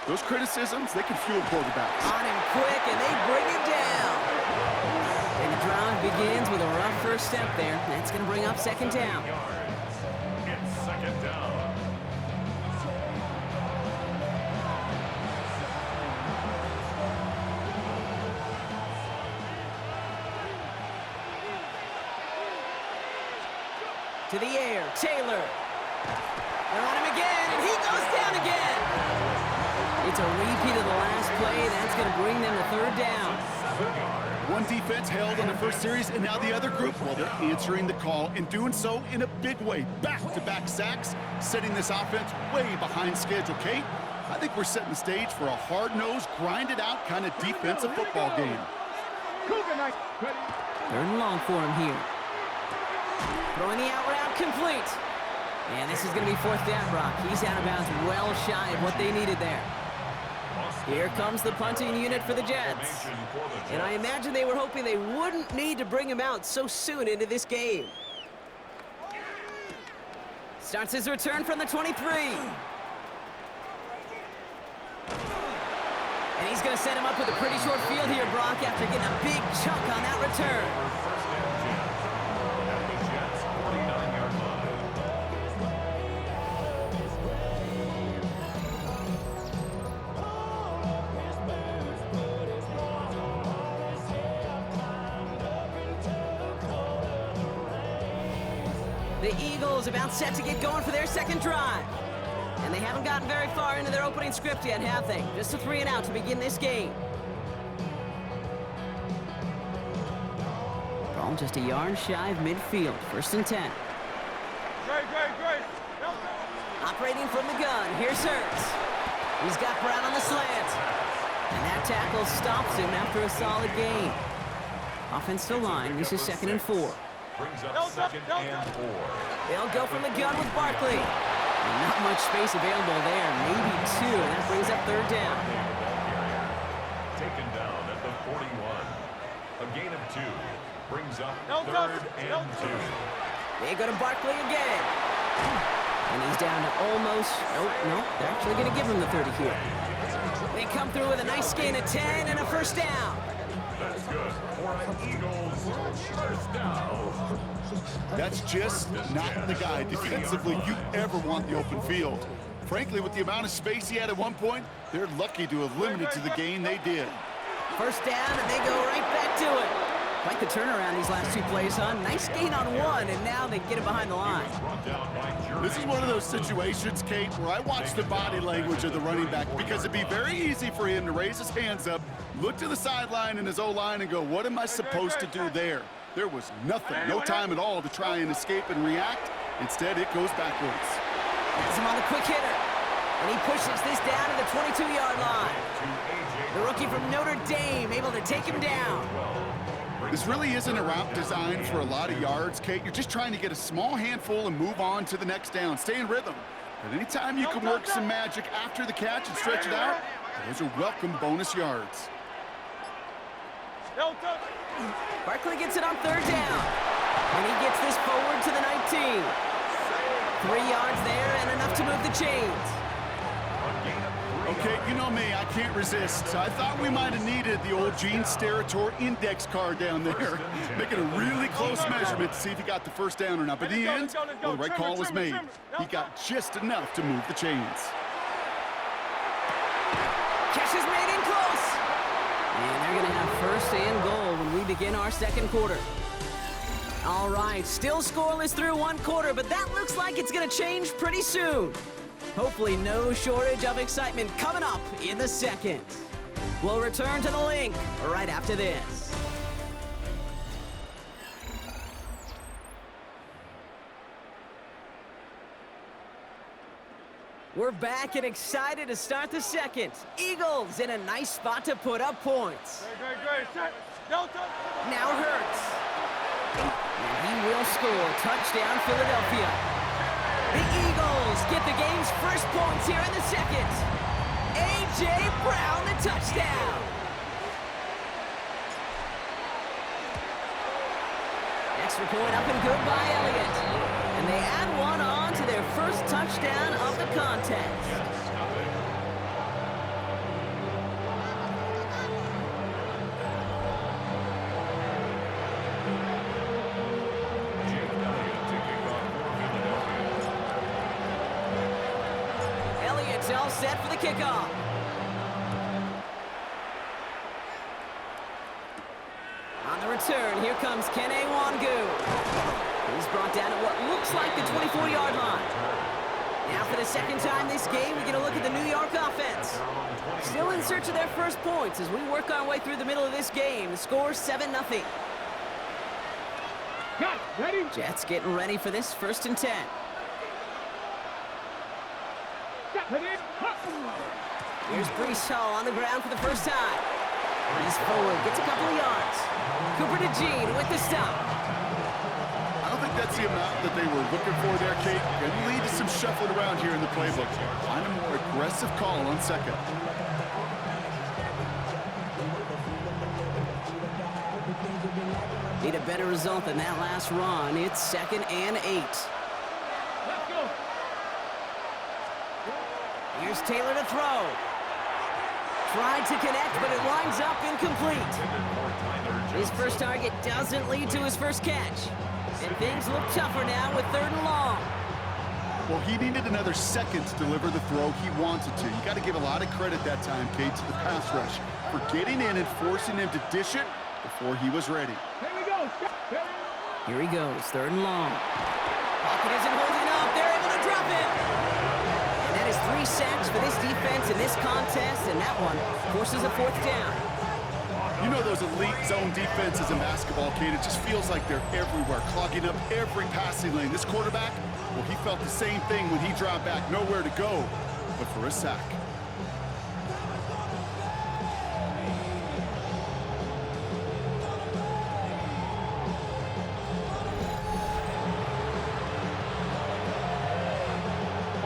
Those criticisms, they can fuel quarterbacks. On him quick, and they bring him down. And the drive begins with a rough first step there. That's going to bring up second down. It's second down. To the air, Taylor. They're on him again, and he goes down again. It's a repeat of the last play. That's going to bring them to third down. One defense held on the first series, and now the other group, well, they're answering the call and doing so in a big way. Back-to-back sacks, setting this offense way behind schedule. Kate, I think we're setting the stage for a hard-nosed, grinded-out kind of defensive football game. Third and long for him here. Throwing the out route complete. And this is going to be fourth down, Brock. He's out of bounds well shy of what they needed there. Here comes the punting unit for the Jets. And I imagine they were hoping they wouldn't need to bring him out so soon into this game. Starts his return from the 23. And he's going to set him up with a pretty short field here, Brock, after getting a big chunk on that return. The Eagles about set to get going for their second drive. And they haven't gotten very far into their opening script yet, have they? Just a 3 and out to begin this game. Ball just a yard shy of midfield. First and 10. Great. Operating from the gun. Here's Hurts. He's got Brown on the slant. And that tackle stops him after a solid gain. Offensive line. This is 2nd and 4. Brings up second and 4. They'll go from the gun with Barkley. And not much space available there. Maybe 2. And that brings up third down. Taken down at the 41. A gain of 2. Brings up third and 2. They go to Barkley again. And he's down to almost... Nope. They're actually going to give him the 30 here. They come through with a nice gain of 10 and a first down. That's good for an Eagles first down. That's just not the guy defensively you ever want the open field. Frankly, with the amount of space he had at one point, they're lucky to have limited to the gain they did. First down, and they go right back to it. Quite the turnaround these last 2 plays, huh? Nice gain on 1, and now they get it behind the line. This is one of those situations, Kate, where I watch the body language of the running back because it'd be very easy for him to raise his hands up, look to the sideline in his O-line and go, what am I supposed to do there? There was nothing, no time at all to try and escape and react. Instead, it goes backwards. Has him on the quick hitter. And he pushes this down to the 22-yard line. The rookie from Notre Dame able to take him down. This really isn't a route designed for a lot of yards, Kate. You're just trying to get a small handful and move on to the next down. Stay in rhythm. But anytime you can work some magic after the catch and stretch it out, those are welcome bonus yards. Barkley gets it on third down. And he gets this forward to the 19. 3 yards there and enough to move the chains. Okay, you know me, I can't resist. I thought we might have needed the old Gene Steratore index card down there, making a really close measurement to see if he got the first down or not. But in the end, well, the right call was made. He got just enough to move the chains. Catch is made in close. And they're going to have first and goal when we begin our second quarter. All right, still scoreless through 1 quarter, but that looks like it's going to change pretty soon. Hopefully no shortage of excitement coming up in the second. We'll return to the link right after this. We're back and excited to start the second. Eagles in a nice spot to put up points. Great. Set. Delta. Now Hurts. And he will score. Touchdown, Philadelphia. The Eagles get the game's first points here in the second. A.J. Brown, the touchdown. Extra point up and good by Elliott. And they add 1 on to their first touchdown of the contest. set for the kickoff. On the return, here comes Kene Wangu. He's brought down at what looks like the 24-yard line. Now for the second time this game, we get a look at the New York offense. Still in search of their first points as we work our way through the middle of this game. The score 7-0. Ready? Jets getting ready for this 1st and 10. Here's Breece Hall on the ground for the first time. He's forward, gets a couple of yards. Cooper DeJean with the stop. I don't think that's the amount that they were looking for there, Kate. Going to lead to some shuffling around here in the playbook. Find a more aggressive call on second. Need a better result than that last run. It's 2nd and 8. Let's go. Here's Taylor to throw. Tried to connect, but it lines up incomplete. His first target doesn't lead to his first catch. And things look tougher now with 3rd and long. Well, he needed another second to deliver the throw he wanted to. You got to give a lot of credit that time, Kate, to the pass rush for getting in and forcing him to dish it before he was ready. Here we go. Here he goes, 3rd and long. Pocket isn't holding up. They're able to drop him. And that is 3 sacks for this defense in this contest, and that one forces a 4th down. You know those elite zone defenses in basketball, Kate, it just feels like they're everywhere, clogging up every passing lane. This quarterback, well, he felt the same thing when he dropped back, nowhere to go but for a sack.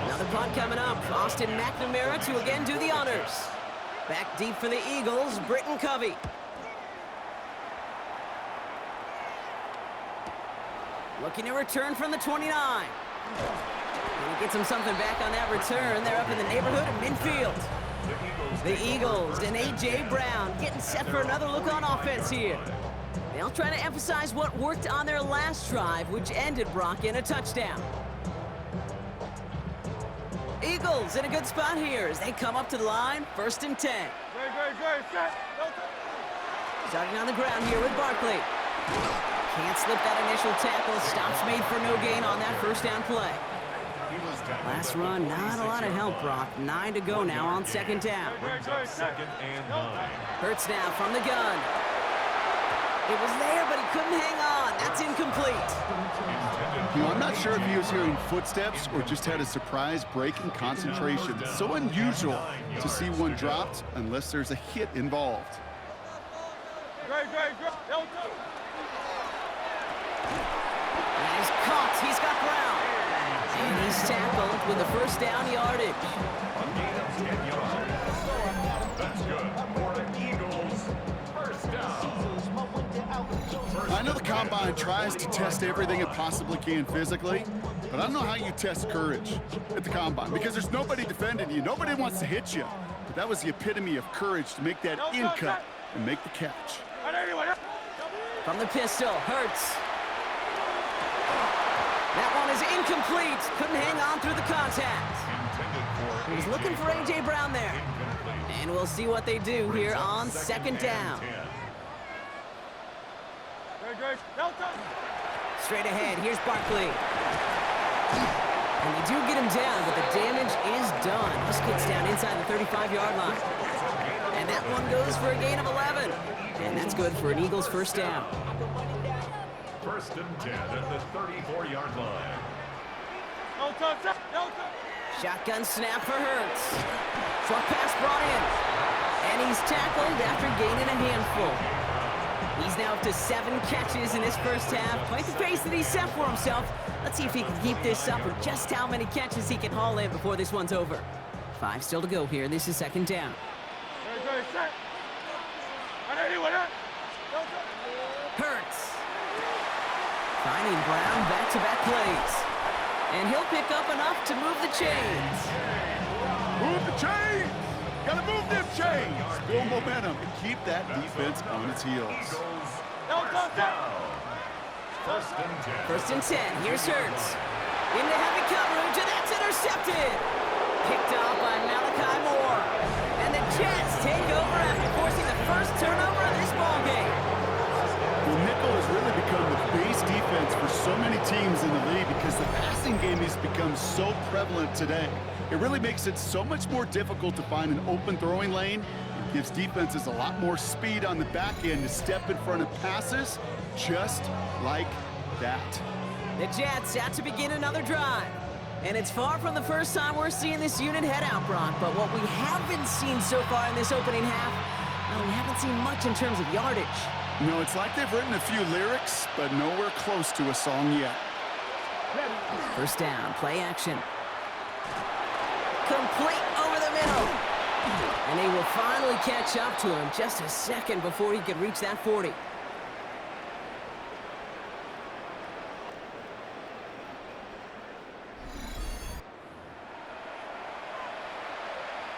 Another punt coming up. Austin McNamara to again do the honors. Back deep for the Eagles, Britton Covey. Looking to return from the 29. And he gets him something back on that return. They're up in the neighborhood of midfield. The Eagles and A.J. Brown getting set for another look on offense here. They'll try to emphasize what worked on their last drive, which ended, Brock, in a touchdown. Eagles in a good spot here as they come up to the line, 1st and 10. Great. Set. Starting on the ground here with Barkley. Can't slip that initial tackle. Stops made for no gain on that 1st down play. Last run, not a lot of help, Brock. 9 to go now on 2nd down. Brings up 2nd and 9. Hurts now from the gun. It was there, but he couldn't hang on. That's incomplete. You know, I'm not sure if he was hearing footsteps or just had a surprise break in concentration. It's so unusual to see one dropped unless there's a hit involved. Great. He's caught. He's got Brown. And he's tackled with the 1st down yardage. A gain of 10 yards. That's good for the Eagles. 1st down. I know the Combine tries to test everything it possibly can physically, but I don't know how you test courage at the Combine because there's nobody defending you. Nobody wants to hit you. But that was the epitome of courage to make that in cut and make the catch. From the pistol, Hurts. That one is incomplete. Couldn't hang on through the contact. He's looking for A.J. Brown there. And we'll see what they do here on 2nd down. Great. Delta. Straight ahead, here's Barkley. And they do get him down, but the damage is done. This gets down inside the 35-yard line. And that one goes for a gain of 11. And that's good for an Eagles 1st down. 1st and 10 at the 34-yard line. Delta. Shotgun snap for Hurts. Short pass brought in. And he's tackled after gaining a handful. He's now up to 7 catches in this 1st half. Quite the pace that he set for himself. Let's see if he can keep this up or just how many catches he can haul in before this one's over. 5 still to go here. This is 2nd down. Great. Set. Hurts. Finding Brown back-to-back plays. And he'll pick up enough to move the chains. Move the chains! Gotta move them chains! Build momentum and keep that defense on its heels. First and 10. 1st and 10. Here's Hurts. Into heavy coverage, and that's intercepted. Picked off by Malachi Moore. And the Jets take over after forcing the first turnover of this ballgame. Well, nickel has really become the base defense for so many teams in the league because the passing game has become so prevalent today. It really makes it so much more difficult to find an open throwing lane. It gives defenses a lot more speed on the back end to step in front of passes just like that. The Jets out to begin another drive. And it's far from the first time we're seeing this unit head out, Brock. But what we haven't seen so far in this opening half, well, we haven't seen much in terms of yardage. No, it's like they've written a few lyrics, but nowhere close to a song yet. First down, play action. Complete over the middle. And they will finally catch up to him just a second before he could reach that 40.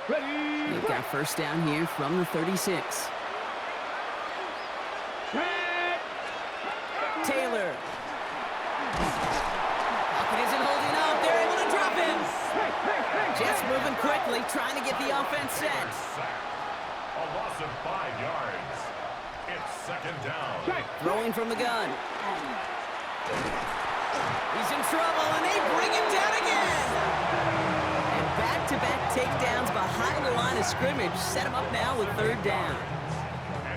They've got first down here from the 36. Taylor. Pocket isn't holding up. They're able to drop him. Jets moving quickly, trying to get the offense set. A loss of 5 yards. It's second down. Throwing from the gun. He's in trouble, and they bring him down again. And back-to-back takedowns behind the line of scrimmage set him up now with third down.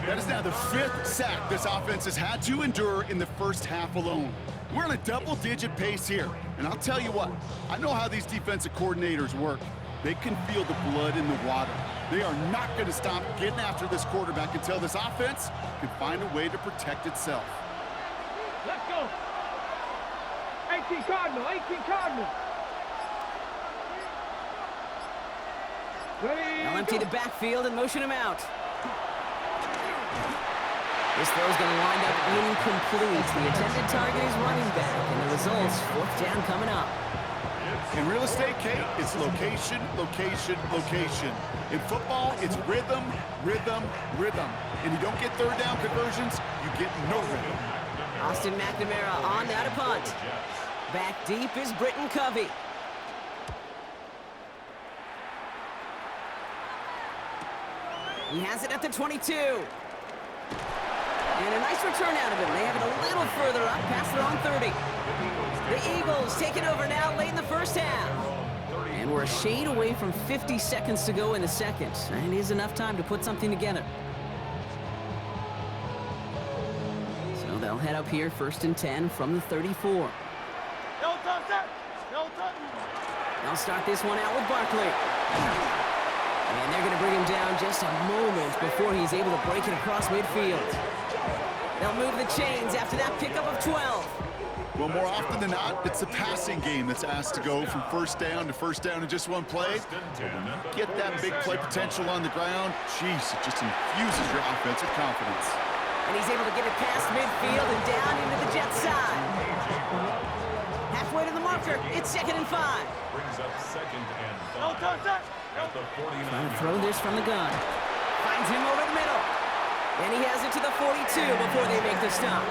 That is now the 5th sack this offense has had to endure in the first half alone. We're on a double-digit pace here. And I'll tell you what, I know how these defensive coordinators work. They can feel the blood in the water. They are not going to stop getting after this quarterback until this offense can find a way to protect itself. Let's go. 18 Cardinal, 18 Cardinal. They'll empty the backfield and motion him out. This throw is going to wind up incomplete. The intended target is running back, and the results, fourth down coming up. In real estate, Kate, it's location, location, location. In football, it's rhythm, rhythm, rhythm. And you don't get third down conversions, you get no rhythm. Austin McNamara on now to punt. Back deep is Britton Covey. He has it at the 22. And a nice return out of him. They have it a little further up past their own 30. The Eagles taking over now late in the first half. And we're a shade away from 50 seconds to go in the second. And it is enough time to put something together. So they'll head up here first and 10 from the 34. No touch, no touch. They'll start this one out with Barkley. And they're going to bring him down just a moment before he's able to break it across midfield. They'll move the chains after that pickup of 12. Well, more often than not, it's the passing game that's asked to go from first down in just one play. But when you get that big play potential on the ground, geez, it just infuses your offensive confidence. And he's able to get it past midfield and down into the Jets side. Halfway to the marker, it's 2nd and 5. Brings up 2nd and 5. No touch, At the 49. Trying to throw this from the gun. Finds him over the middle. And he has it to the 42 before they make the stop.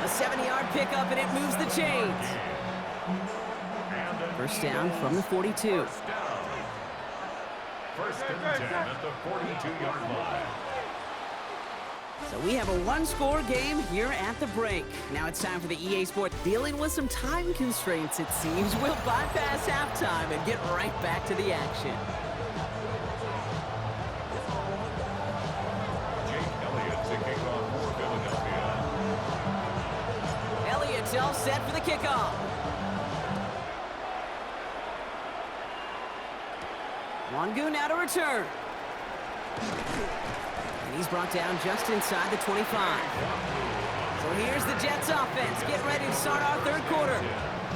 A 70-yard pickup, and it moves the chains. First down from the 42. First and 10 at the 42-yard line. So we have a one-score game here at the break. Now it's time for the EA Sports. Dealing with some time constraints, it seems. We'll bypass halftime and get right back to the action. Elliott's all set for the kickoff. Wangu now to return. And he's brought down just inside the 25. So here's the Jets offense. Get ready to start our third quarter.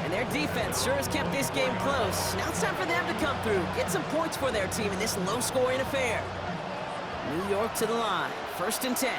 And their defense sure has kept this game close. Now it's time for them to come through, get some points for their team in this low-scoring affair. New York to the line. First and 10.